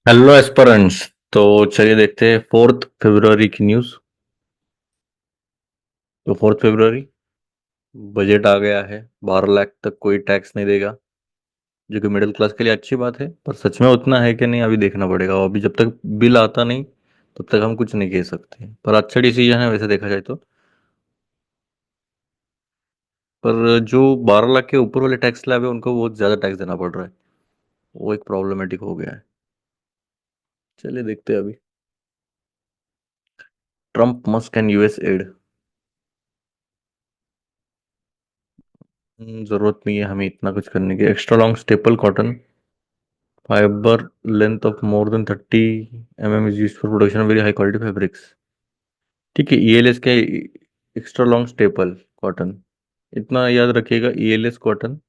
Hello aspirants. तो चलिए देखते हैं 4 फरवरी की न्यूज़। तो 4 फरवरी बजट आ गया है। 12 लाख तक कोई टैक्स नहीं देगा, जो कि मिडिल क्लास के लिए अच्छी बात है। पर सच में उतना है कि नहीं, अभी देखना पड़ेगा। और अभी जब तक बिल आता नहीं तब तक हम कुछ नहीं कह सकते। पर अच्छा डिसीजन है वैसे देखा जाए तो। पर जो 12 लाख के ऊपर वाले टैक्स स्लैब है उनको बहुत ज़्यादा टैक्स देना पड़ रहा है। वो एक प्रॉब्लमेटिक हो गया है। चलिए देखते हैं अभी। Trump Musk and US add. जरूरत नहीं है हमें इतना कुछ करने की। Extra long staple cotton fibre length of more than 30 mm is used for production of very high quality fabrics. ठीक है, ईएलएस क्या? Extra long staple cotton. इतना याद रखिएगा, ईएलएस कॉटन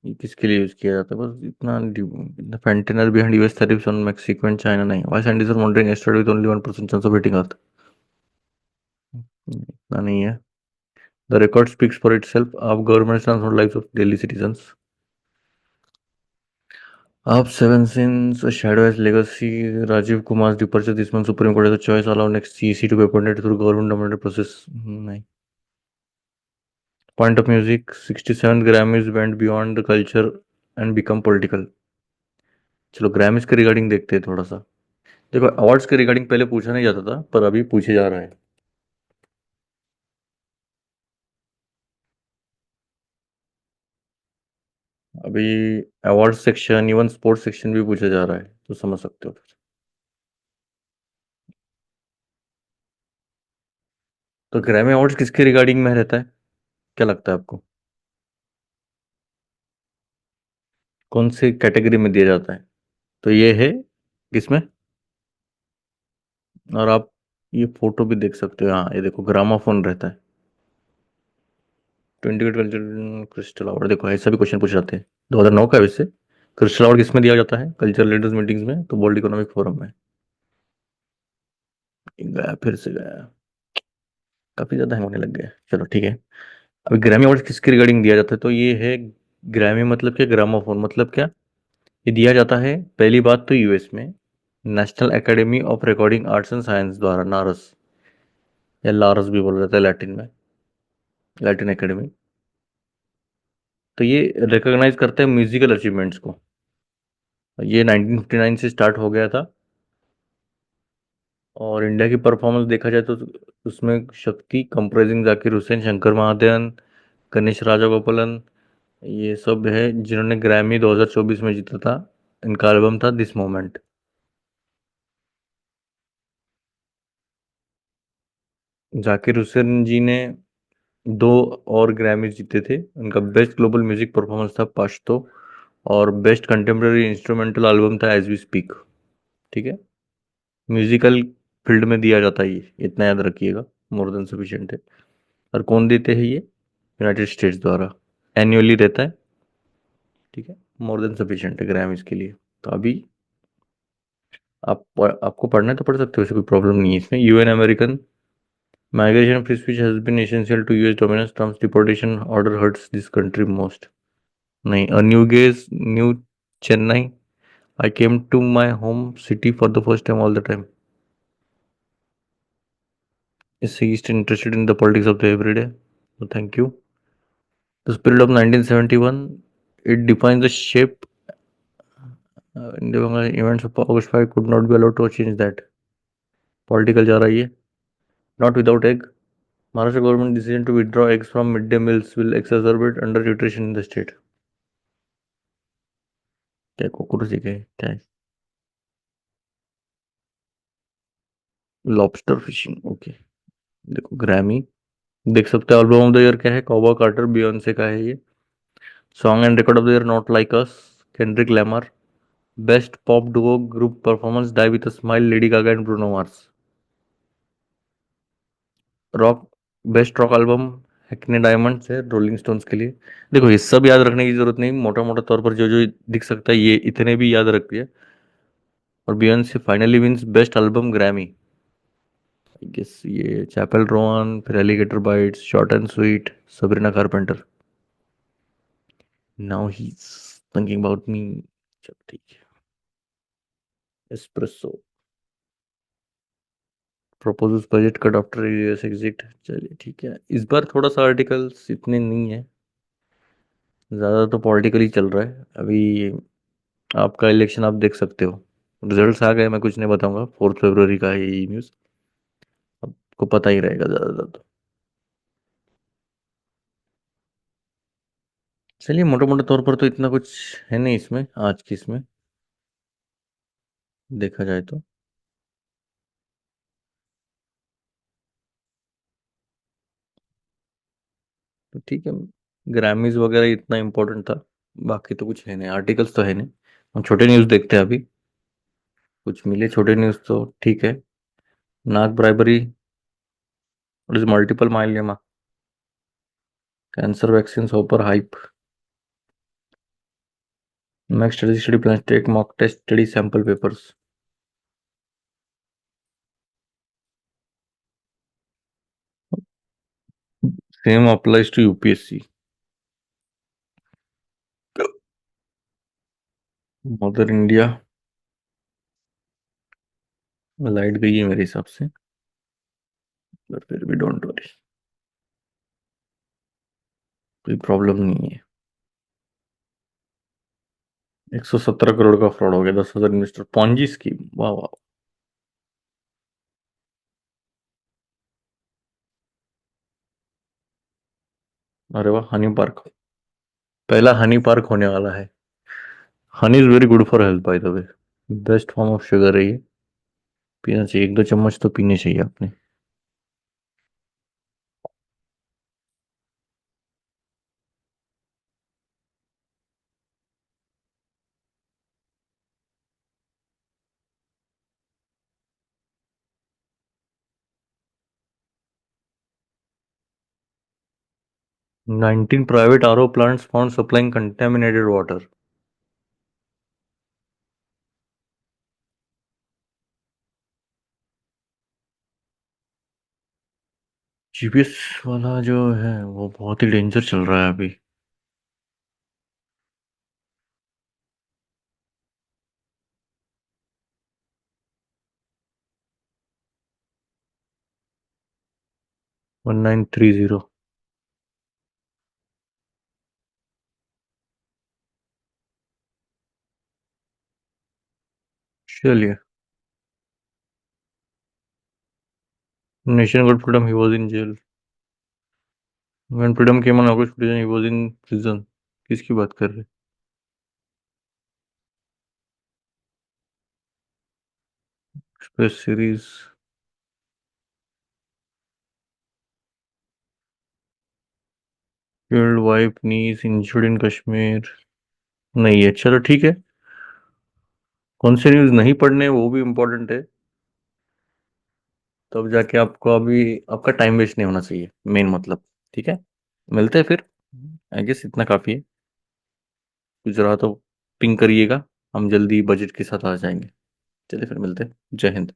ये किसके लिए यूज किया जाता है, बस इतना। Fentanyl behind US tariffs on Mexico and China. नहीं, why scientist are monitoring asteroid with only 1% chance of hitting earth. इतना नहीं है। The record speaks for itself. AAP government transform lives of Delhi citizens. Up seven since a shadow as legacy. Rajiv Kumar's departure this month. Supreme Court has a choice allow next CEC to be appointed through government nominated process. नहीं. Point of music. 67th Grammys went beyond the culture and become political. चलो Grammys के regarding देखते हैं थोड़ा सा। देखो, awards के regarding पहले पूछा नहीं जाता था, पर अभी पूछे जा रहा है। अभी award section, even sports section भी पूछा जा रहा है, तो समझ सकते हो फिर। तो ग्रैमी अवार्ड्स किसके रिगार्डिंग में रहता है, क्या लगता है आपको? कौन सी कैटेगरी में दिया जाता है? तो ये है किसमें? और आप ये फोटो भी देख सकते हो। हाँ, ये देखो, ग्रामाफोन रहता है। 20 कल्चर क्रिस्टल अवार्ड। देखो, ऐसा भी क्वेश्चन पूछ जाते हैं। 2009 का है वैसे। क्रिस्टल अवार्ड किसमें दिया जाता है? कल्चरल लीडर्स मीटिंग्स में, तो वर्ल्ड इकोनॉमिक फोरम में। गया, फिर से गया। काफी ज्यादा हैंग होने लग गया। चलो ठीक है। अभी ग्रैमी अवार्ड किसकी रिगार्डिंग दिया जाता है, तो ये है। ग्रैमी मतलब क्या, ग्रामाफोन मतलब क्या? ये दिया जाता है पहली बात तो यूएस में, national academy of recording arts and science द्वारा, नारस या लारस भी बोला जाता है लैटिन में, लैटिन एकेडमी। तो ये रिकॉग्नाइज करते हैं म्यूजिकल अचीवमेंट्स को। ये 1959 से स्टार्ट हो गया था। और इंडिया की परफॉर्मेंस देखा जाए तो उसमें शक्ति, कंप्राइजिंग जाकिर हुसैन, शंकर महादेवन, गणेश राजागोपालन, ये सब है जिन्होंने ग्रैमी 2024 में जीता था। इनका एल्बम था दिस मोमेंट। जाकिर हुसैन जी ने दो और ग्रैमी जीते थे। उनका बेस्ट ग्लोबल म्यूजिक परफॉर्मेंस था पश्तो, और बेस्ट कंटेम्प्रेरी इंस्ट्रूमेंटल एल्बम था एज वी स्पीक। ठीक है, म्यूजिकल फील्ड में दिया जाता है ये, इतना याद रखिएगा। मोर देन सफिशिएंट है। और कौन देते हैं ये? यूनाइटेड स्टेट्स द्वारा। एनुअली रहता है। ठीक है, मोर देन सफिशिएंट है ग्राम इसके लिए। तो अभी आपको पढ़ना है तो पढ़ सकते हो, ऐसे कोई प्रॉब्लम नहीं है इसमें। UN American migration free speech has been essential to US dominance Trump's deportation order hurts this country most. नहीं, a new gauge new Chennai. I came to my home city for the first time all the time. is he is interested in the politics of the everyday. So thank you. The spirit of 1971, it defines the shape. In the events of August 5 could not be allowed to change that. Political जा रहा है ये. Not without egg. Maharashtra government decision to withdraw eggs from midday meals will exacerbate undernutrition in the state. क्या कुकुरसी के क्या है? Lobster fishing, okay. देखो Grammy देख सकते हो। एल्बम ऑफ द ईयर क्या है? कॉबा कार्टर, बियॉन्से का है ये। Song and record of the year not like us, Kendrick Lamar. Best pop duo group performance, die with a smile, Lady Gaga and Bruno Mars. Rock best rock album Hackney Diamonds है Rolling Stones के लिए। देखो, ये सब याद रखने की जरूरत नहीं, मोटा मोटा तौर पर जो जो दिख सकता है ये इतने भी याद रखिए। और Beyonce finally wins best album Grammy. I guess ये चैपल रोन, फिर alligator bites, short and sweet, Sabrina Carpenter. Now he thinking about me. चलो ठीक है। Espresso proposes budget cut after US exit. चलिए ठीक है, इस बार थोड़ा सा आर्टिकल्स इतने नहीं है, ज़्यादा तो पॉलिटिकली चल रहा है अभी। आपका इलेक्शन आप देख सकते हो, रिजल्ट्स आ गए, मैं कुछ नहीं बताऊंगा, 4 फरवरी का है ये न्यूज़, आपको पता ही रहेगा ज़्यादातर तो। चलिए मोटे मोटे तौर पर तो इतना कुछ है नहीं इसमें, आज की इसमें देखा जाए तो ठीक है। ग्रामीज वगैरह इतना इम्पोर्टेंट था, बाकी तो कुछ है नहीं, आर्टिकल्स तो है नहीं। हम छोटे न्यूज़ देखते हैं अभी, कुछ मिले छोटे न्यूज़ तो ठीक है। नाक bribery, what is multiple myeloma, cancer vaccine hope or hype, next study study plan take mock test study sample papers. Same applies to UPSC. Mother India light गई है मेरे हिसाब से, पर फिर भी डोंट वरी, कोई प्रॉब्लम नहीं है। 117 करोड़ का फ्रॉड हो गया, 10,000 इन्वेस्टर पॉन्जी स्कीम, वाह वाह। अरे वाह, हनी पार्क, पहला हनी पार्क होने वाला है। Honey is very good for health by the way, best form of sugar है ये, पीना चाहिए, 1-2 चम्मच तो पीने चाहिए आपने। 19 private RO plants found supplying contaminated water. GPS वाला जो है वो बहुत ही डेंजर चल रहा है अभी। 1930। चलिए, nation got freedom, he was in jail. When freedom came on August 14 he was in prison. किसकी बात कर रहे हैं? Space series. Field wife niece injured in Kashmir, नहीं है, चलो ठीक है। कौन से न्यूज़ नहीं पढ़ने वो भी इम्पोर्टेंट है, तब जाके आपको अभी आपका टाइम वेस्ट नहीं होना चाहिए, मेन मतलब। ठीक है, मिलते हैं फिर, आई गेस इतना काफ़ी है। कुछ रहा तो पिंग करिएगा, हम जल्दी बजट के साथ आ जाएंगे। चलिए फिर मिलते हैं, जय हिंद।